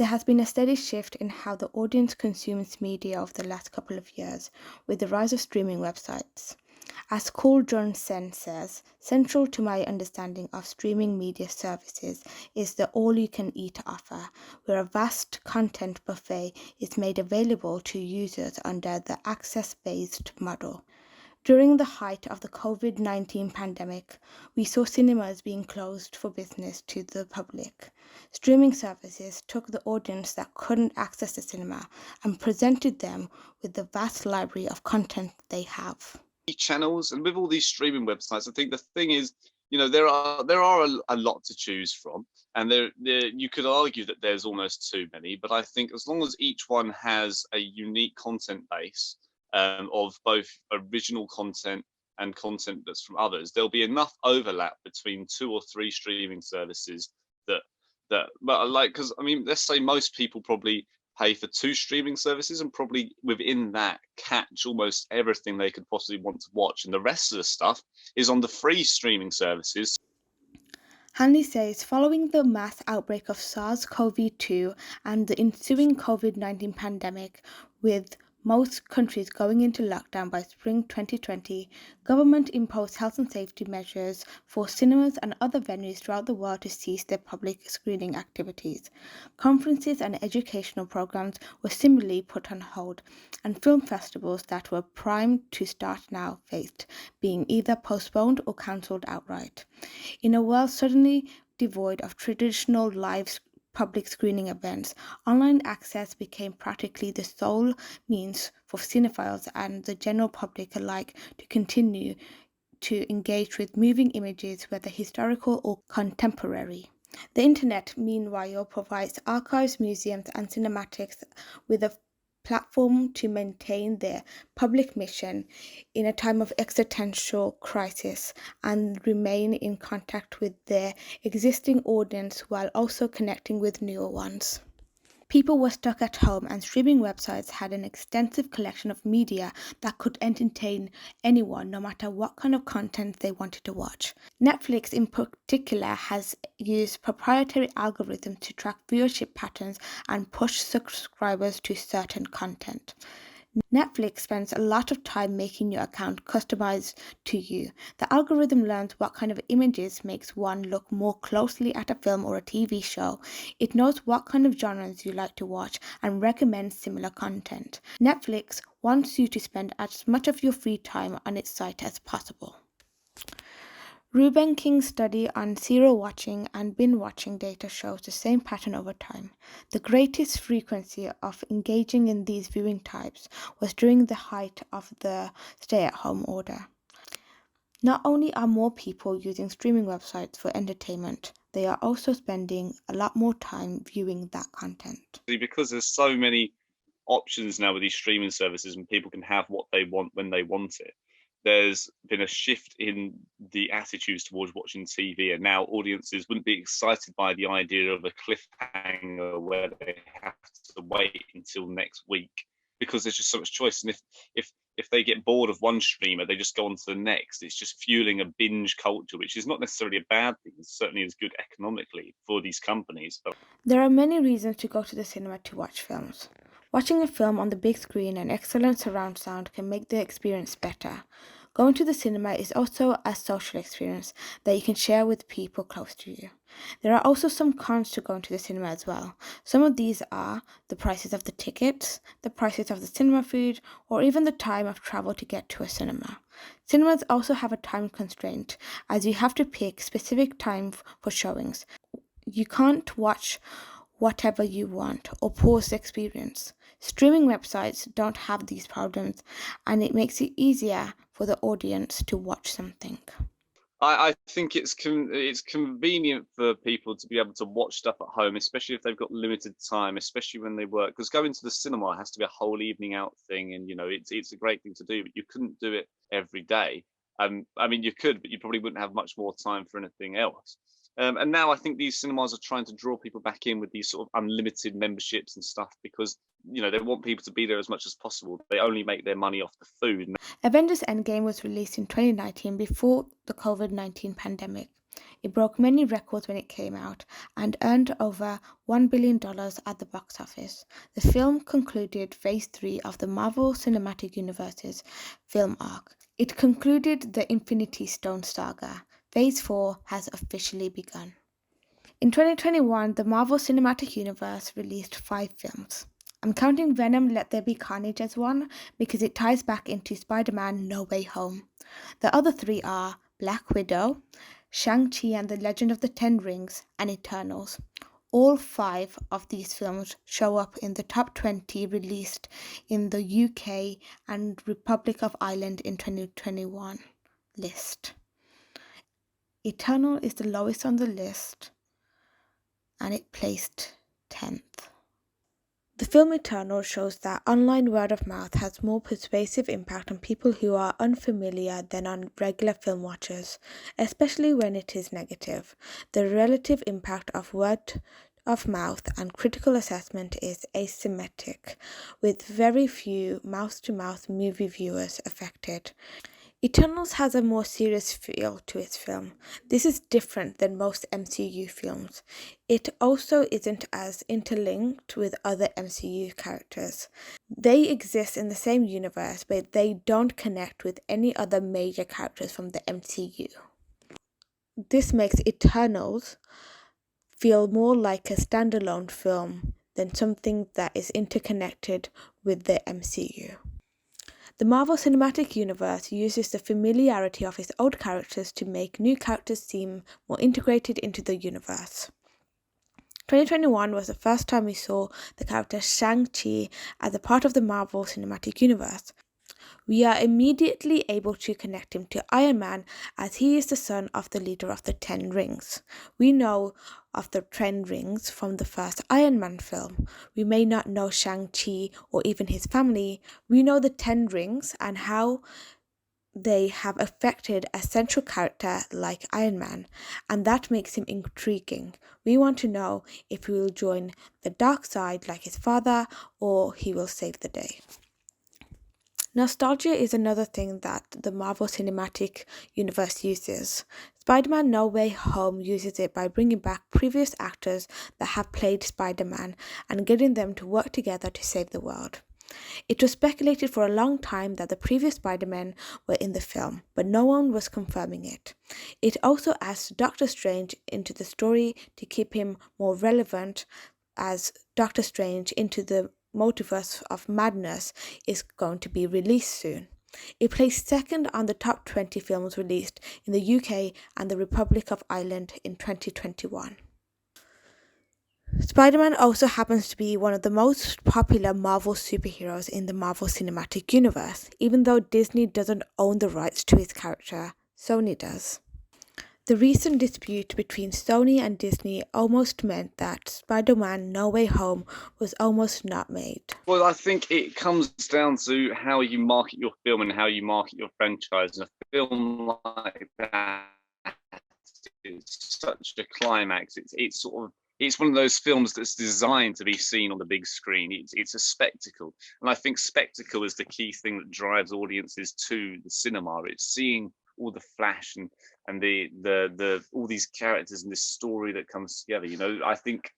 There has been a steady shift in how the audience consumes media over the last couple of years with the rise of streaming websites. As Cole Johnson says, central to my understanding of streaming media services is the all you can eat offer, where a vast content buffet is made available to users under the access based model. During the height of the COVID-19 pandemic, we saw cinemas being closed for business to the public. Streaming services took the audience that couldn't access the cinema and presented them with the vast library of content they have. Channels, and with all these streaming websites, I think the thing is, there are a lot to choose from, and there you could argue that there's almost too many, but I think as long as each one has a unique content base, of both original content and content that's from others, there'll be enough overlap between two or three streaming services that but like, because I mean, let's say most people probably pay for two streaming services and probably within that catch almost everything they could possibly want to watch, and the rest of the stuff is on the free streaming services. Hanley says following the mass outbreak of SARS-CoV-2 and the ensuing COVID-19 pandemic, with most countries going into lockdown by spring 2020, government imposed health and safety measures for cinemas and other venues throughout the world to cease their public screening activities. Conferences and educational programs were similarly put on hold, and film festivals that were primed to start now faced being either postponed or cancelled outright. In a world suddenly devoid of traditional live public screening events, online access became practically the sole means for cinephiles and the general public alike to continue to engage with moving images, whether historical or contemporary. The internet, meanwhile, provides archives, museums, and cinematics with a platform to maintain their public mission in a time of existential crisis and remain in contact with their existing audience while also connecting with newer ones. People were stuck at home, and streaming websites had an extensive collection of media that could entertain anyone, no matter what kind of content they wanted to watch. Netflix, in particular, has used proprietary algorithms to track viewership patterns and push subscribers to certain content. Netflix spends a lot of time making your account customized to you. The algorithm learns what kind of images makes one look more closely at a film or a TV show. It knows what kind of genres you like to watch and recommends similar content. Netflix wants you to spend as much of your free time on its site as possible. Reuben King's study on serial watching and binge watching data shows the same pattern over time. The greatest frequency of engaging in these viewing types was during the height of the stay-at-home order. Not only are more people using streaming websites for entertainment, they are also spending a lot more time viewing that content. Because there's so many options now with these streaming services and people can have what they want when they want it, there's been a shift in the attitudes towards watching TV, and now audiences wouldn't be excited by the idea of a cliffhanger where they have to wait until next week because there's just so much choice. And if they get bored of one streamer, they just go on to the next. It's just fueling a binge culture, which is not necessarily a bad thing. It certainly is good economically for these companies. But there are many reasons to go to the cinema to watch films. Watching a film on the big screen and excellent surround sound can make the experience better. Going to the cinema is also a social experience that you can share with people close to you. There are also some cons to going to the cinema as well. Some of these are the prices of the tickets, the prices of the cinema food, or even the time of travel to get to a cinema. Cinemas also have a time constraint, as you have to pick specific time for showings. You can't watch whatever you want or pause the experience. Streaming websites don't have these problems, and it makes it easier for the audience to watch something. I think it's convenient for people to be able to watch stuff at home, especially if they've got limited time, especially when they work. Because going to the cinema has to be a whole evening out thing, and it's a great thing to do, but you couldn't do it every day. I mean, you could, but you probably wouldn't have much more time for anything else. And now I think these cinemas are trying to draw people back in with these sort of unlimited memberships and stuff because they want people to be there as much as possible. They only make their money off the food. Avengers Endgame was released in 2019 before the COVID-19 pandemic. It broke many records when it came out and earned over $1 billion at the box office. The film concluded Phase 3 of the Marvel Cinematic Universe's film arc. It concluded the Infinity Stone saga. Phase 4 has officially begun. In 2021, the Marvel Cinematic Universe released 5 films. I'm counting Venom Let There Be Carnage as one because it ties back into Spider-Man No Way Home. The other 3 are Black Widow, Shang-Chi and the Legend of the Ten Rings, and Eternals. All 5 of these films show up in the top 20 released in the UK and Republic of Ireland in 2021 list. Eternal is the lowest on the list, and it placed 10th. The film Eternal shows that online word of mouth has more persuasive impact on people who are unfamiliar than on regular film watchers, especially when it is negative. The relative impact of word of mouth and critical assessment is asymmetric, with very few mouth-to-mouth movie viewers affected. Eternals has a more serious feel to its film. This is different than most MCU films. It also isn't as interlinked with other MCU characters. They exist in the same universe, but they don't connect with any other major characters from the MCU. This makes Eternals feel more like a standalone film than something that is interconnected with the MCU. The Marvel Cinematic Universe uses the familiarity of its old characters to make new characters seem more integrated into the universe. 2021 was the first time we saw the character Shang-Chi as a part of the Marvel Cinematic Universe. We are immediately able to connect him to Iron Man as he is the son of the leader of the Ten Rings. We know of the Ten Rings from the first Iron Man film. We may not know Shang-Chi or even his family. We know the Ten Rings and how they have affected a central character like Iron Man, and that makes him intriguing. We want to know if he will join the dark side like his father or he will save the day. Nostalgia is another thing that the Marvel Cinematic Universe uses. Spider-Man No Way Home uses it by bringing back previous actors that have played Spider-Man and getting them to work together to save the world. It was speculated for a long time that the previous Spider-Men were in the film, but no one was confirming it. It also adds Doctor Strange into the story to keep him more relevant, as Doctor Strange Into the Multiverse of Madness is going to be released soon. It placed second on the top 20 films released in the UK and the Republic of Ireland in 2021. Spider-Man also happens to be one of the most popular Marvel superheroes in the Marvel Cinematic Universe. Even though Disney doesn't own the rights to his character, Sony does. The recent dispute between Sony and Disney almost meant that Spider-Man No Way Home was almost not made. Well, I think it comes down to how you market your film and how you market your franchise. And a film like that is such a climax. It's one of those films that's designed to be seen on the big screen. It's a spectacle. And I think spectacle is the key thing that drives audiences to the cinema. It's seeing all the flash and the all these characters and this story that comes together. You know, I think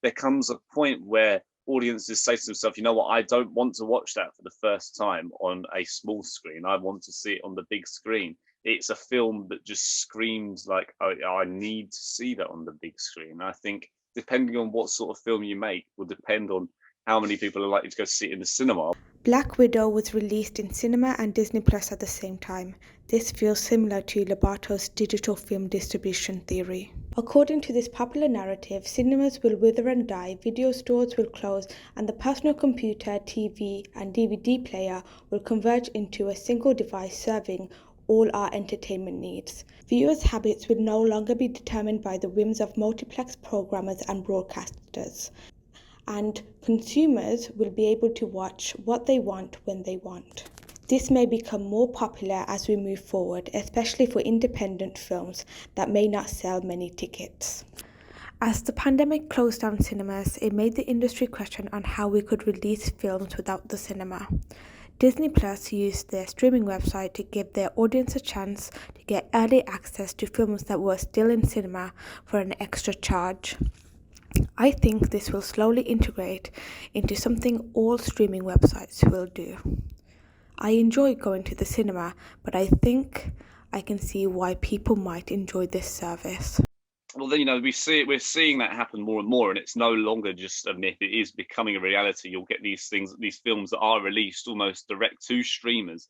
there comes a point where audiences say to themselves, you know what, I don't want to watch that for the first time on a small screen. I want to see it on the big screen. It's a film that just screams like, oh, I need to see that on the big screen. I think depending on what sort of film you make will depend on how many people are likely to go see it in the cinema. Black Widow was released in cinema and Disney Plus at the same time. This feels similar to Lobato's digital film distribution theory. According to this popular narrative, cinemas will wither and die, video stores will close, and the personal computer, TV, and DVD player will converge into a single device serving all our entertainment needs. Viewers' habits will no longer be determined by the whims of multiplex programmers and broadcasters, and consumers will be able to watch what they want when they want. This may become more popular as we move forward, especially for independent films that may not sell many tickets. As the pandemic closed down cinemas, it made the industry question on how we could release films without the cinema. Disney Plus used their streaming website to give their audience a chance to get early access to films that were still in cinema for an extra charge. I think this will slowly integrate into something all streaming websites will do. I enjoy going to the cinema, but I think I can see why people might enjoy this service. Well, then, we're seeing that happen more and more, and it's no longer just a myth. It is becoming a reality. You'll get these films that are released almost direct to streamers.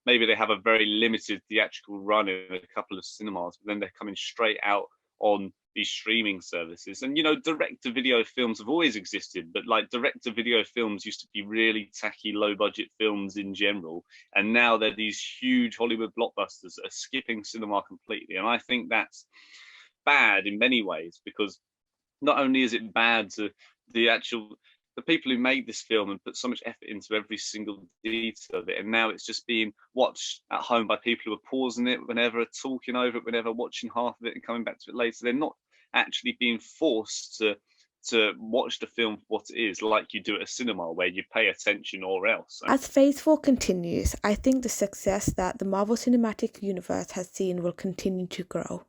Maybe they have a very limited theatrical run in a couple of cinemas, but then they're coming straight out on these streaming services. And direct to video films have always existed, but like direct to video films used to be really tacky, low budget films in general, and now they're these huge Hollywood blockbusters that are skipping cinema completely. And I think that's bad in many ways, because not only is it bad to the people who made this film and put so much effort into every single detail of it, and now it's just being watched at home by people who are pausing it whenever, talking over it whenever, watching half of it and coming back to it later. They're not actually being forced to watch the film for what it is, like you do at a cinema where you pay attention or else. As Phase 4 continues, I think the success that the Marvel Cinematic Universe has seen will continue to grow.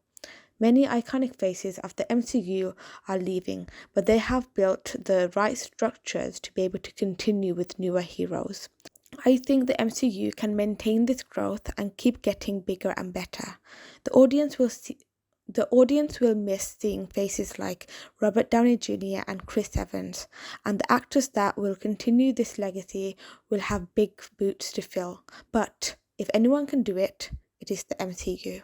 Many iconic faces of the MCU are leaving, but they have built the right structures to be able to continue with newer heroes. I think the MCU can maintain this growth and keep getting bigger and better. The audience will miss seeing faces like Robert Downey Jr. and Chris Evans, and the actors that will continue this legacy will have big boots to fill. But if anyone can do it, it is the MCU.